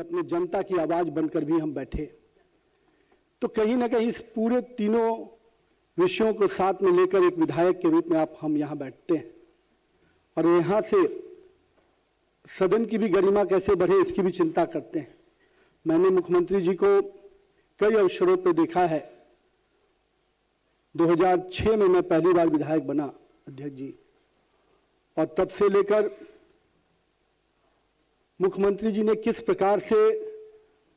अपने जनता की आवाज बनकर भी हम बैठे। तो कहीं ना कहीं इस पूरे तीनों विषयों को साथ में लेकर एक विधायक के रूप में हम यहाँ बैठते हैं और यहाँ से सदन की भी गरिमा कैसे बढ़े इसकी भी चिंता करते हैं। मैंने मुख्यमंत्री जी को कई अवसरों पर देखा है। 2006 में मैं पहली बार विधायक बना अध्यक्ष जी, और तब से लेकर मुख्यमंत्री जी ने किस प्रकार से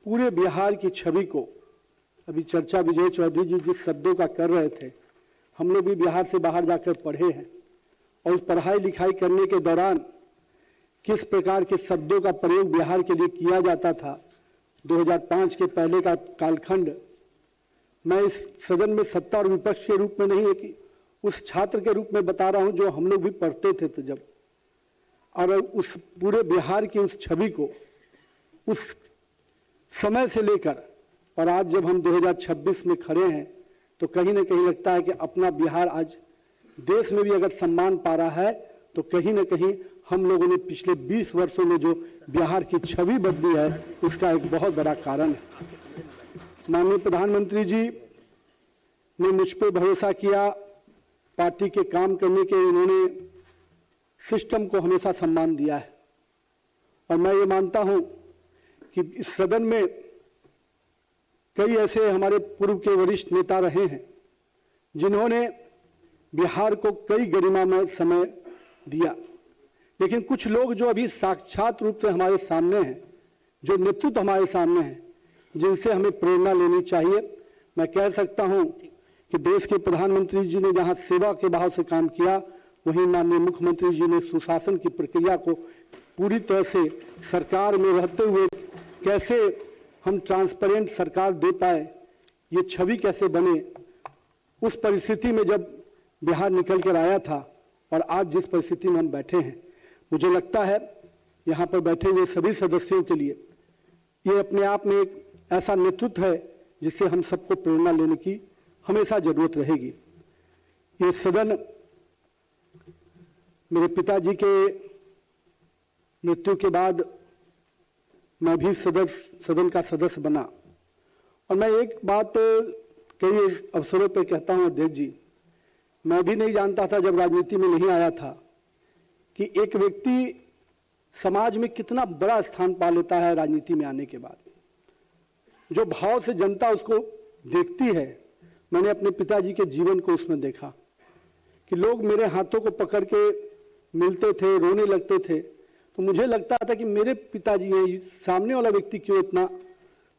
पूरे बिहार की छवि को, अभी चर्चा विजय चौधरी जी जिस शब्दों का कर रहे थे, हम लोग भी बिहार से बाहर जाकर पढ़े हैं और उस पढ़ाई लिखाई करने के दौरान किस प्रकार के शब्दों का प्रयोग बिहार के लिए किया जाता था। 2005 के पहले का कालखंड मैं इस सदन में सत्ता और विपक्ष के रूप में नहीं है कि उस छात्र के रूप में बता रहा हूं जो हम लोग भी पढ़ते थे तो जब, और उस पूरे बिहार की उस छवि को उस समय से लेकर और आज जब हम 2026 में खड़े हैं तो कहीं ना कहीं लगता है कि अपना बिहार आज देश में भी अगर सम्मान पा रहा है तो कहीं ना कहीं हम लोगों ने पिछले 20 वर्षों में जो बिहार की छवि बदली है उसका एक बहुत बड़ा कारण है। माननीय प्रधानमंत्री जी ने मुझ पर भरोसा किया, पार्टी के काम करने के इन्होंने सिस्टम को हमेशा सम्मान दिया है और मैं ये मानता हूं कि इस सदन में कई ऐसे हमारे पूर्व के वरिष्ठ नेता रहे हैं जिन्होंने बिहार को कई गरिमामय समय दिया, लेकिन कुछ लोग जो अभी साक्षात रूप से हमारे सामने हैं, जो नेतृत्व हमारे सामने हैं, जिनसे हमें प्रेरणा लेनी चाहिए। मैं कह सकता हूं कि देश के प्रधानमंत्री जी ने जहां सेवा के भाव से काम किया, वहीं माननीय मुख्यमंत्री जी ने सुशासन की प्रक्रिया को पूरी तरह से सरकार में रहते हुए कैसे हम ट्रांसपेरेंट सरकार दे पाए, ये छवि कैसे बने, उस परिस्थिति में जब बिहार निकल कर आया था और आज जिस परिस्थिति में हम बैठे हैं, मुझे लगता है यहाँ पर बैठे हुए सभी सदस्यों के लिए ये अपने आप में एक ऐसा नेतृत्व है जिससे हम सबको प्रेरणा लेने की हमेशा जरूरत रहेगी। ये सदन मेरे पिताजी के मृत्यु के बाद मैं भी सदन का सदस्य बना और मैं एक बात कई अवसरों पर कहता हूं अध्यक्ष जी, मैं भी नहीं जानता था जब राजनीति में नहीं आया था कि एक व्यक्ति समाज में कितना बड़ा स्थान पा लेता है राजनीति में आने के बाद। जो भाव से जनता उसको देखती है, मैंने अपने पिताजी के जीवन को उसमें देखा कि लोग मेरे हाथों को पकड़ के मिलते थे, रोने लगते थे, तो मुझे लगता था कि मेरे पिताजी हैं, सामने वाला व्यक्ति क्यों इतना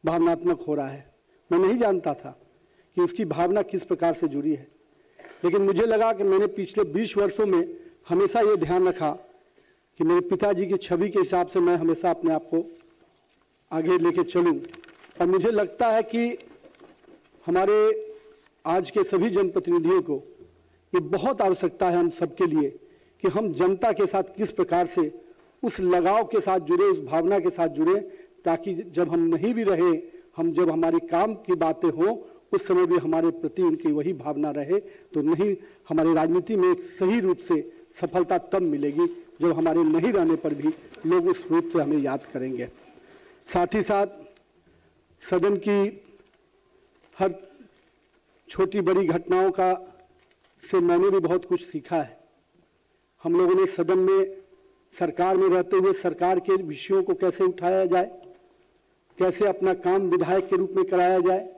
भावनात्मक हो रहा है। मैं नहीं जानता था कि उसकी भावना किस प्रकार से जुड़ी है, लेकिन मुझे लगा कि मैंने पिछले 20 वर्षों में हमेशा ये ध्यान रखा कि मेरे पिताजी की छवि के हिसाब से मैं हमेशा अपने आप को आगे लेके चलूं। और मुझे लगता है कि हमारे आज के सभी जनप्रतिनिधियों को ये बहुत आवश्यकता है हम सबके लिए कि हम जनता के साथ किस प्रकार से उस लगाव के साथ जुड़े, उस भावना के साथ जुड़े, ताकि जब हम नहीं भी रहे, हम जब हमारे काम की बातें हों उस समय भी हमारे प्रति उनकी वही भावना रहे। तो नहीं, हमारे राजनीति में एक सही रूप से सफलता तब मिलेगी जब हमारे नहीं रहने पर भी लोग उस रूप से हमें याद करेंगे। साथ ही साथ सदन की हर छोटी बड़ी घटनाओं का से मैंने भी बहुत कुछ सीखा है। हम लोगों ने सदन में सरकार में रहते हुए सरकार के विषयों को कैसे उठाया जाए, कैसे अपना काम विधायक के रूप में कराया जाए,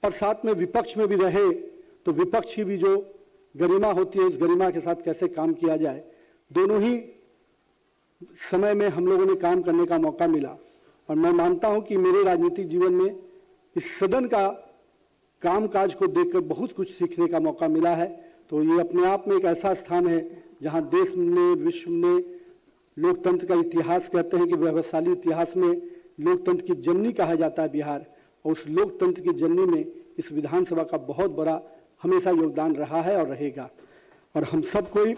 और साथ में विपक्ष में भी रहे तो विपक्ष की भी जो गरिमा होती है उस गरिमा के साथ कैसे काम किया जाए। दोनों ही समय में हम लोगों ने काम करने का मौका मिला और मैं मानता हूं कि मेरे राजनीतिक जीवन में इस सदन का कामकाज को देखकर बहुत कुछ सीखने का मौका मिला है। तो ये अपने आप में एक ऐसा स्थान है जहां देश में, विश्व में लोकतंत्र का इतिहास, कहते हैं कि वैभवशाली इतिहास में लोकतंत्र की जननी कहा जाता है बिहार, और उस लोकतंत्र की जननी में इस विधानसभा का बहुत बड़ा हमेशा योगदान रहा है और रहेगा। और हम सब कोई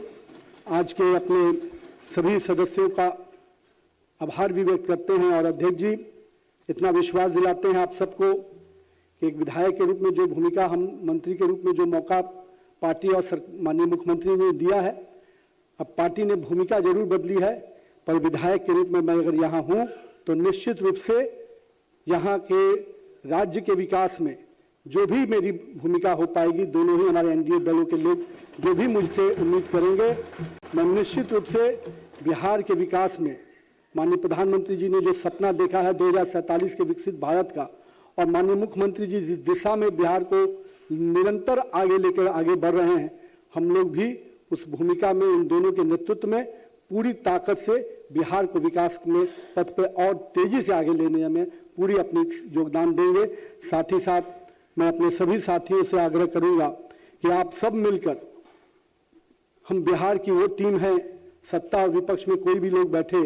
आज के अपने सभी सदस्यों का आभार भी व्यक्त करते हैं और अध्यक्ष जी इतना विश्वास दिलाते हैं आप सबको कि एक विधायक के रूप में जो भूमिका, हम मंत्री के रूप में जो मौका पार्टी और माननीय मुख्यमंत्री ने दिया है, अब पार्टी ने भूमिका जरूर बदली है, पर विधायक के रूप में मैं अगर यहाँ हूँ तो निश्चित रूप से यहाँ के राज्य के विकास में जो भी मेरी भूमिका हो पाएगी, दोनों ही हमारे एनडीए दलों के लोग जो भी मुझसे उम्मीद करेंगे, मैं निश्चित रूप से बिहार के विकास में माननीय प्रधानमंत्री जी ने जो सपना देखा है 2047 के विकसित भारत का, और माननीय मुख्यमंत्री जी जिस दिशा में बिहार को निरंतर आगे लेकर आगे बढ़ रहे हैं, हम लोग भी उस भूमिका में इन दोनों के नेतृत्व में पूरी ताकत से बिहार को विकास में पथ पर और तेजी से आगे लेने में पूरी अपनी योगदान देंगे। साथ ही साथ मैं अपने सभी साथियों से आग्रह करूंगा कि आप सब मिलकर, हम बिहार की वो टीम है, सत्ता और विपक्ष में कोई भी लोग बैठे,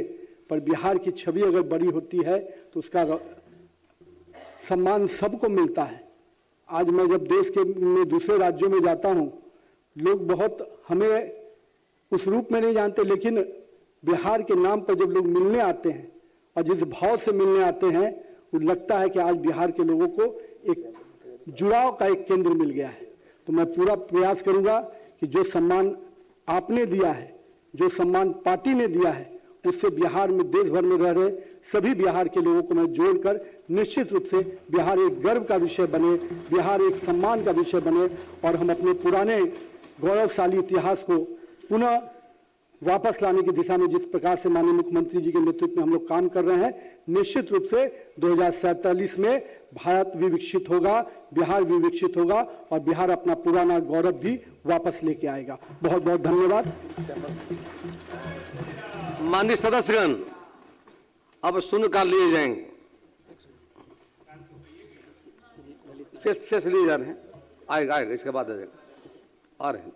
पर बिहार की छवि अगर बड़ी होती है तो उसका सम्मान सबको मिलता है। आज मैं जब देश के में दूसरे राज्यों में जाता हूं, लोग बहुत हमें उस रूप में नहीं जानते, लेकिन बिहार के नाम पर जब लोग मिलने आते हैं और जिस भाव से मिलने आते हैं, वो लगता है कि आज बिहार के लोगों को एक जुड़ाव का एक केंद्र मिल गया है। तो मैं पूरा प्रयास करूंगा कि जो सम्मान आपने दिया है, जो सम्मान पार्टी ने दिया है, उससे बिहार में देश भर में रह रहे सभी बिहार के लोगों को मैं जोड़कर निश्चित रूप से बिहार एक गर्व का विषय बने, बिहार एक सम्मान का विषय बने, और हम अपने पुराने गौरवशाली इतिहास को पुनः वापस लाने की दिशा में जिस प्रकार से माननीय मुख्यमंत्री जी के नेतृत्व में हम लोग काम कर रहे हैं, निश्चित रूप से 2047 में भारत भी विकसित होगा, बिहार भी विकसित होगा, और बिहार अपना पुराना गौरव भी वापस लेके आएगा। बहुत बहुत धन्यवाद। माननीय सदस्यगण, अब शून्यकाल लिए जाएंगे, शेष लिए जा रहे हैं, आएगा इसके बाद आ रहे हैं।